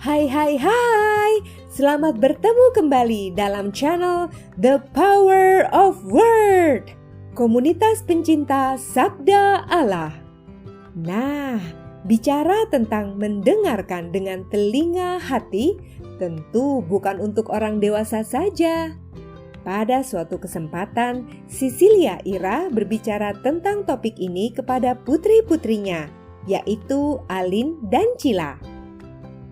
Hai hai hai, selamat bertemu kembali dalam channel The Power of Word, komunitas pencinta Sabda Allah. Nah, bicara tentang mendengarkan dengan telinga hati tentu bukan untuk orang dewasa saja. Pada suatu kesempatan, Cecilia Ira berbicara tentang topik ini kepada putri-putrinya, yaitu Alin dan Cila.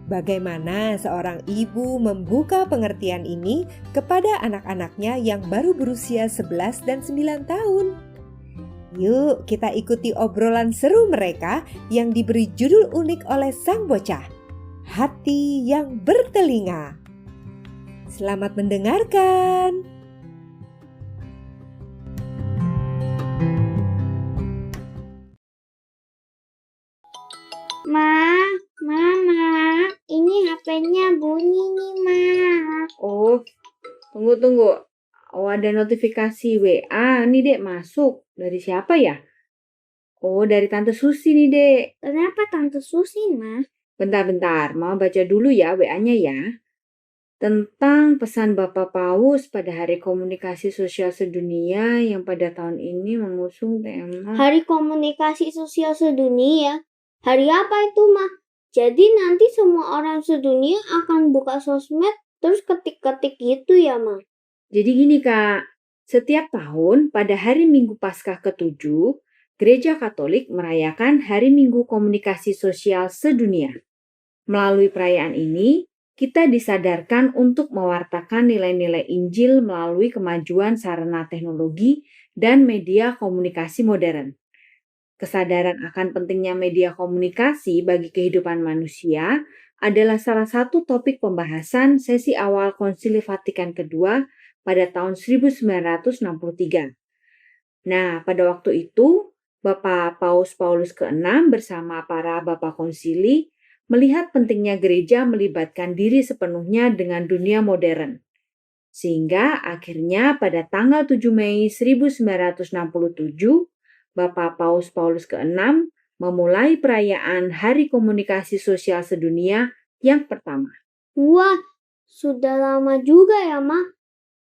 Bagaimana seorang ibu membuka pengertian ini kepada anak-anaknya yang baru berusia 11 dan 9 tahun? Yuk kita ikuti obrolan seru mereka yang diberi judul unik oleh sang bocah, Hati yang Bertelinga. Selamat mendengarkan. Mama, ini HP-nya bunyi nih, Ma. Oh, tunggu. Oh, ada notifikasi WA nih, Dek, masuk. Dari siapa ya? Oh, dari Tante Susi nih, Dek. Kenapa Tante Susi, Ma? Bentar, mau baca dulu ya WA-nya ya. Tentang pesan Bapak Paus pada Hari Komunikasi Sosial Sedunia yang pada tahun ini mengusung tema... Hari Komunikasi Sosial Sedunia? Hari apa itu, Ma? Jadi nanti semua orang sedunia akan buka sosmed terus ketik-ketik gitu ya, Ma? Jadi gini, Kak. Setiap tahun pada hari Minggu Paskah ke-7, Gereja Katolik merayakan Hari Minggu Komunikasi Sosial Sedunia. Melalui perayaan ini, kita disadarkan untuk mewartakan nilai-nilai Injil melalui kemajuan sarana teknologi dan media komunikasi modern. Kesadaran akan pentingnya media komunikasi bagi kehidupan manusia adalah salah satu topik pembahasan sesi awal Konsili Vatikan II pada tahun 1963. Nah, pada waktu itu, Bapak Paus Paulus ke-6 bersama para Bapak Konsili melihat pentingnya gereja melibatkan diri sepenuhnya dengan dunia modern. Sehingga akhirnya pada tanggal 7 Mei 1967, Bapak Paus Paulus ke-6 memulai perayaan Hari Komunikasi Sosial Sedunia yang pertama. Wah, sudah lama juga ya, Ma.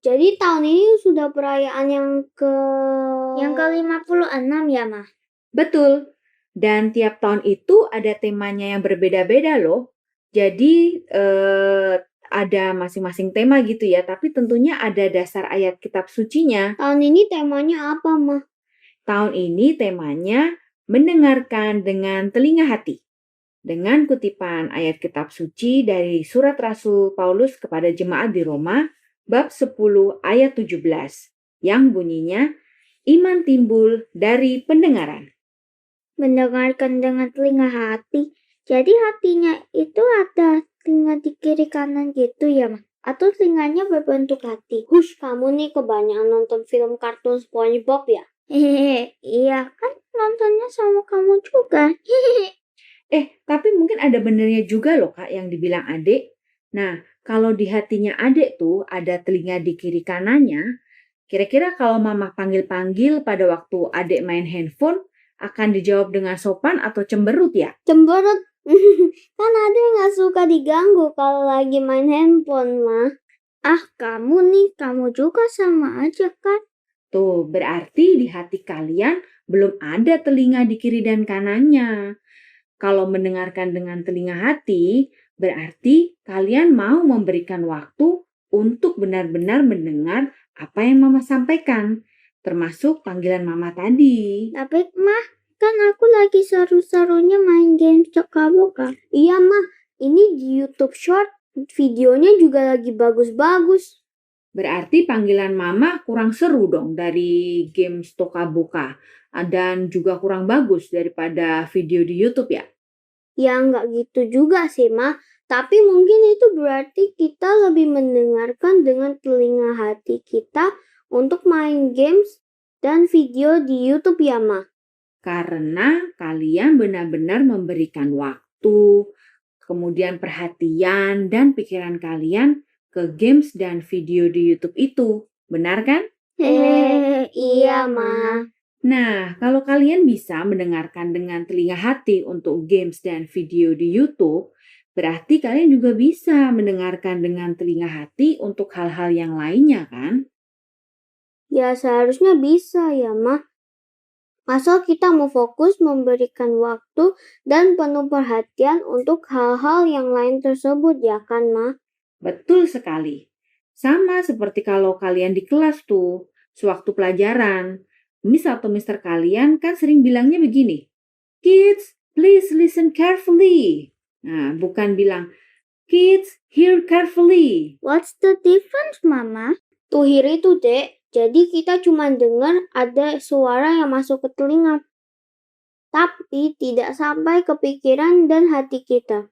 Jadi tahun ini sudah perayaan yang ke-56 ya, Ma? Betul. Dan tiap tahun itu ada temanya yang berbeda-beda loh. Jadi ada masing-masing tema gitu ya, tapi tentunya ada dasar ayat kitab sucinya. Tahun ini temanya apa, Ma? Tahun ini temanya mendengarkan dengan telinga hati. Dengan kutipan ayat kitab suci dari surat Rasul Paulus kepada jemaat di Roma, bab 10 ayat 17, yang bunyinya, iman timbul dari pendengaran. Mendengarkan dengan telinga hati. Jadi hatinya itu ada telinga di kiri kanan gitu ya, Ma? Atau telinganya berbentuk hati? Hush, kamu nih kebanyakan nonton film kartun SpongeBob ya? Hehehe, iya kan nontonnya sama kamu juga. Tapi mungkin ada benernya juga loh Kak yang dibilang adik. Nah, kalau di hatinya adik tuh ada telinga di kiri kanannya, kira-kira kalau mama panggil-panggil pada waktu adik main handphone, akan dijawab dengan sopan atau cemberut ya? Cemberut. Kan adik nggak suka diganggu kalau lagi main handphone, Ma. Ah, kamu juga sama aja kan? Tuh, berarti di hati kalian belum ada telinga di kiri dan kanannya. Kalau mendengarkan dengan telinga hati, berarti kalian mau memberikan waktu untuk benar-benar mendengar apa yang mama sampaikan, termasuk panggilan mama tadi. Tapi, Mah, kan aku lagi seru-serunya main game Cok-Boka. Iya, Mah, ini di YouTube Short, videonya juga lagi bagus-bagus. Berarti panggilan mama kurang seru dong dari game Stokaboka dan juga kurang bagus daripada video di YouTube ya? Ya nggak gitu juga sih, Ma. Tapi mungkin itu berarti kita lebih mendengarkan dengan telinga hati kita untuk main games dan video di YouTube ya, Ma. Karena kalian benar-benar memberikan waktu, kemudian perhatian dan pikiran kalian ke games dan video di YouTube itu. Benar kan? Iya, Ma. Nah, kalau kalian bisa mendengarkan dengan telinga hati untuk games dan video di YouTube, Berarti kalian juga bisa mendengarkan dengan telinga hati untuk hal-hal yang lainnya kan? Ya seharusnya bisa ya, Ma. Asal kita mau fokus memberikan waktu dan penuh perhatian untuk hal-hal yang lain tersebut ya kan, Ma? Betul sekali. Sama seperti kalau kalian di kelas tuh, sewaktu pelajaran. Miss atau Mister kalian kan sering bilangnya begini, "Kids, please listen carefully." Nah, bukan bilang, "Kids, hear carefully." What's the difference, Mama? To hear itu, Dek. Jadi kita cuma dengar ada suara yang masuk ke telinga. Tapi tidak sampai ke pikiran dan hati kita.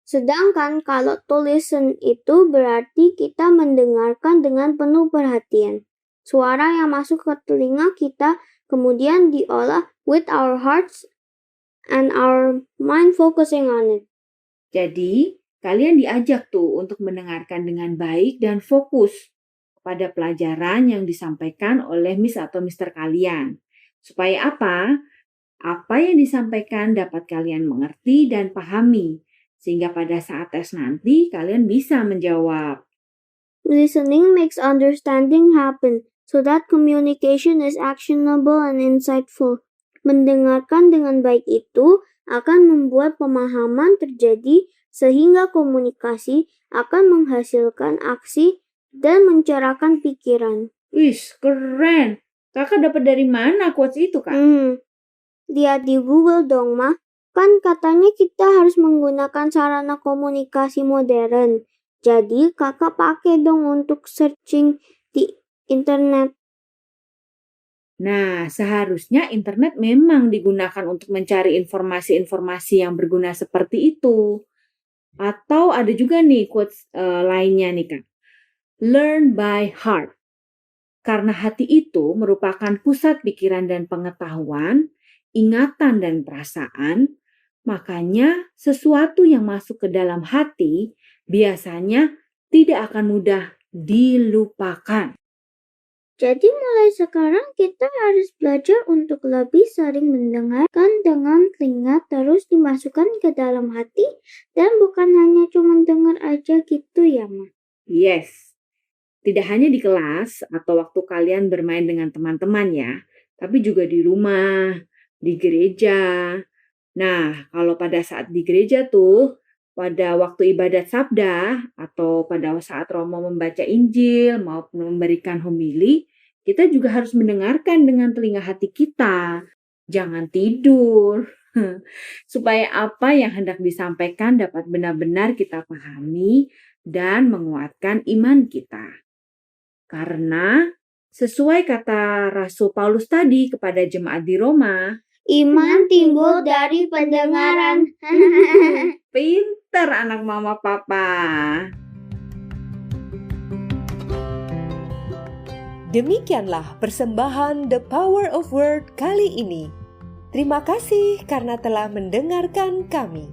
Sedangkan kalau to listen itu berarti kita mendengarkan dengan penuh perhatian. Suara yang masuk ke telinga kita kemudian diolah with our hearts and our mind focusing on it. Jadi, kalian diajak tuh untuk mendengarkan dengan baik dan fokus pada pelajaran yang disampaikan oleh Miss atau Mister kalian. Supaya apa? Apa yang disampaikan dapat kalian mengerti dan pahami, sehingga pada saat tes nanti kalian bisa menjawab. Listening makes understanding happen, so that communication is actionable and insightful. Mendengarkan dengan baik itu akan membuat pemahaman terjadi sehingga komunikasi akan menghasilkan aksi dan mencerahkan pikiran. Wih, keren! Kakak dapat dari mana quotes itu, Kak? Lihat di Google dong, Ma. Kan katanya kita harus menggunakan sarana komunikasi modern. Jadi kakak pakai dong untuk searching di internet. Nah, seharusnya internet memang digunakan untuk mencari informasi-informasi yang berguna seperti itu. Atau ada juga nih quotes lainnya nih, Kak. Learn by heart. Karena hati itu merupakan pusat pikiran dan pengetahuan, ingatan dan perasaan, makanya sesuatu yang masuk ke dalam hati biasanya tidak akan mudah dilupakan. Jadi mulai sekarang kita harus belajar untuk lebih sering mendengarkan dengan telinga terus dimasukkan ke dalam hati dan bukan hanya cuma dengar aja gitu ya, Ma. Yes. Tidak hanya di kelas atau waktu kalian bermain dengan teman-teman ya, tapi juga di rumah, di gereja. Nah, kalau pada saat di gereja tuh, pada waktu ibadat sabda atau pada saat Romo membaca Injil maupun memberikan homili, kita juga harus mendengarkan dengan telinga hati kita. Jangan tidur. Supaya apa yang hendak disampaikan dapat benar-benar kita pahami dan menguatkan iman kita. Karena sesuai kata Rasul Paulus tadi kepada jemaat di Roma, iman timbul dari pendengaran. Pinter anak mama papa. Demikianlah persembahan The Power of Word kali ini. Terima kasih karena telah mendengarkan kami.